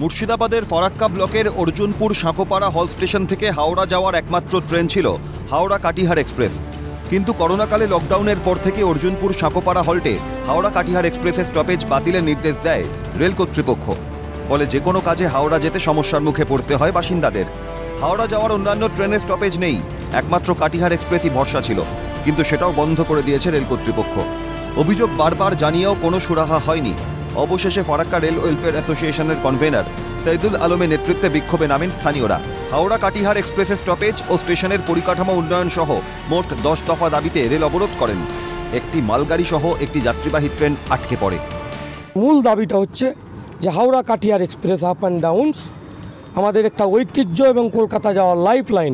মুর্শিদাবাদের ফরাক্কা ব্লকের অর্জুনপুর সাঁকোপাড়া হল স্টেশন থেকে হাওড়া যাওয়ার একমাত্র ট্রেন ছিল হাওড়া কাটিহার এক্সপ্রেস। কিন্তু করোনাকালে লকডাউনের পর থেকে অর্জুনপুর সাঁকোপাড়া হল্টে হাওড়া কাটিহার এক্সপ্রেসের স্টপেজ বাতিলের নির্দেশ দেয় রেল কর্তৃপক্ষ। ফলে যে কোনো কাজে হাওড়া যেতে সমস্যার মুখে পড়তে হয় বাসিন্দাদের। হাওড়া যাওয়ার অন্যান্য ট্রেনের স্টপেজ নেই, একমাত্র কাটিহার এক্সপ্রেসই ভরসা ছিল, কিন্তু সেটাও বন্ধ করে দিয়েছে রেল কর্তৃপক্ষ। অভিযোগ বারবার জানিয়েও কোনো সুরাহা হয়নি। অবশেষে ফরাক্কা রেল ওয়েলফেয়ার অ্যাসোসিয়েশনের কনভেনার সৈদুল আলমের নেতৃত্বে বিক্ষোভে নামেন স্থানীয়রা। হাওড়া কাটিহার এক্সপ্রেসের স্টপেজ ও স্টেশনের পরিকাঠামো উন্নয়ন সহ মোট 10 দফা দাবিতে রেল অবরোধ করেন। একটি মালগাড়ি সহ একটি যাত্রীবাহী ট্রেন আটকে পড়ে। মূল দাবিটা হচ্ছে যে Howrah Katihar express up and downs আমাদের একটা ঐতিহ্য এবং কলকাতা যাওয়ার লাইফ লাইন,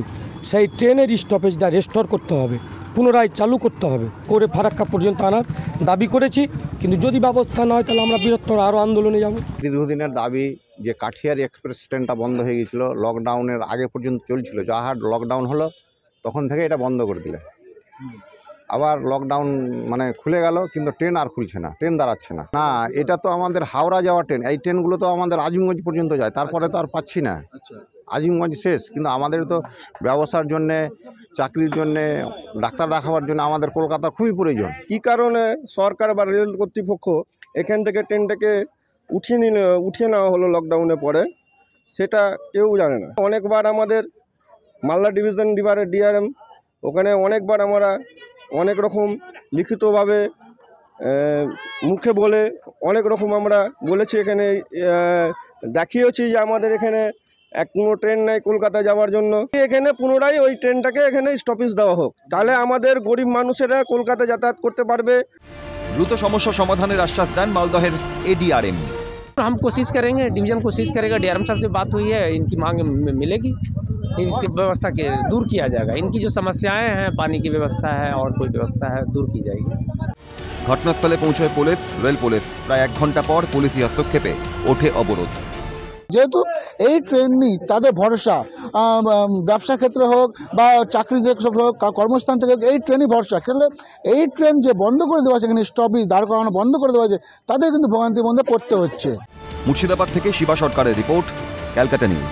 সেই ট্রেনের স্টপেজটা রেস্টোর করতে হবে, পুনরায় চালু করতে হবে করে ফারাক্কা পর্যন্ত আনার দাবি করেছি। কিন্তু যদি ব্যবস্থা না হয় তাহলে আমরা বৃহত্তর আরও আন্দোলনে যাব। দীর্ঘদিনের দাবি যে কাঠিয়ার এক্সপ্রেস ট্রেনটা বন্ধ হয়ে গিয়েছিল, লকডাউনের আগে পর্যন্ত চলছিল, যাহার লকডাউন হলো তখন থেকে এটা বন্ধ করে দিলে। আবার লকডাউন খুলে গেল, কিন্তু ট্রেন আর খুলছে না, ট্রেন দাঁড়াচ্ছে না। না, এটা তো আমাদের হাওড়া যাওয়ার ট্রেন, এই ট্রেনগুলো তো আমাদের আজিমগঞ্জ পর্যন্ত যায়, তারপরে তো আর পাচ্ছি না। আজিমগঞ্জ শেষ, কিন্তু আমাদের তো ব্যবসার জন্যে, চাকরির জন্যে, ডাক্তার দেখাবার জন্য আমাদের কলকাতা খুবই প্রয়োজন। কী কারণে সরকার বা রেল কর্তৃপক্ষ এখান থেকে ট্রেনটাকে উঠিয়ে নেওয়া হলো লকডাউনের পরে, সেটা কেউ জানে না। অনেকবার আমাদের মালদা ডিভিশন ডিআরএম ওখানে অনেকবার আমরা অনেক রকম লিখিতভাবে মুখে বলে অনেক রকম আমরা বলেছি, এখানে দেখিয়েছি যে আমাদের এখানে কোনো ট্রেন নেই কলকাতা যাওয়ার জন্য। এখানে পুনরায় ওই ট্রেনটাকে এখানে স্টপেজ দেওয়া হোক, তাহলে আমাদের গরিব মানুষেরা কলকাতা যাতায়াত করতে পারবে। দ্রুত সমস্যা সমাধানের আশ্বাস দেন মালদহের এডিআরএম। हम कोशिश करेंगे, डिवीज़न कोशिश करेगा, डीआरएम साहब से बात हुई है, इनकी मांग मिलेगी, इसकी व्यवस्था के दूर किया जाएगा। इनकी जो समस्याएं हैं, पानी की व्यवस्था है और कोई व्यवस्था है, दूर की जाएगी। ঘটনাস্থলে পৌঁছয় পুলিশ, রেল পুলিশ। প্রায় 1 ঘন্টা পর পুলিশি হস্তক্ষেপে ওঠে অবরোধ। যেহেতু এই ট্রেন নিয়ে তাদের ভরসা, ব্যবসা ক্ষেত্রে হোক বা চাকরি হোক, কর্মস্থান থেকে এই ট্রেনই ভরসা। কিন্তু এই ট্রেন যে বন্ধ করে দেওয়া হচ্ছে, এখানে স্টপেজ দাঁড় করানো বন্ধ করে দেওয়া হচ্ছে, তাদের কিন্তু ভোগান্তির মধ্যে পড়তে হচ্ছে। মুর্শিদাবাদ থেকে শিবা সরকারের রিপোর্ট, ক্যালকাটা নিউজ।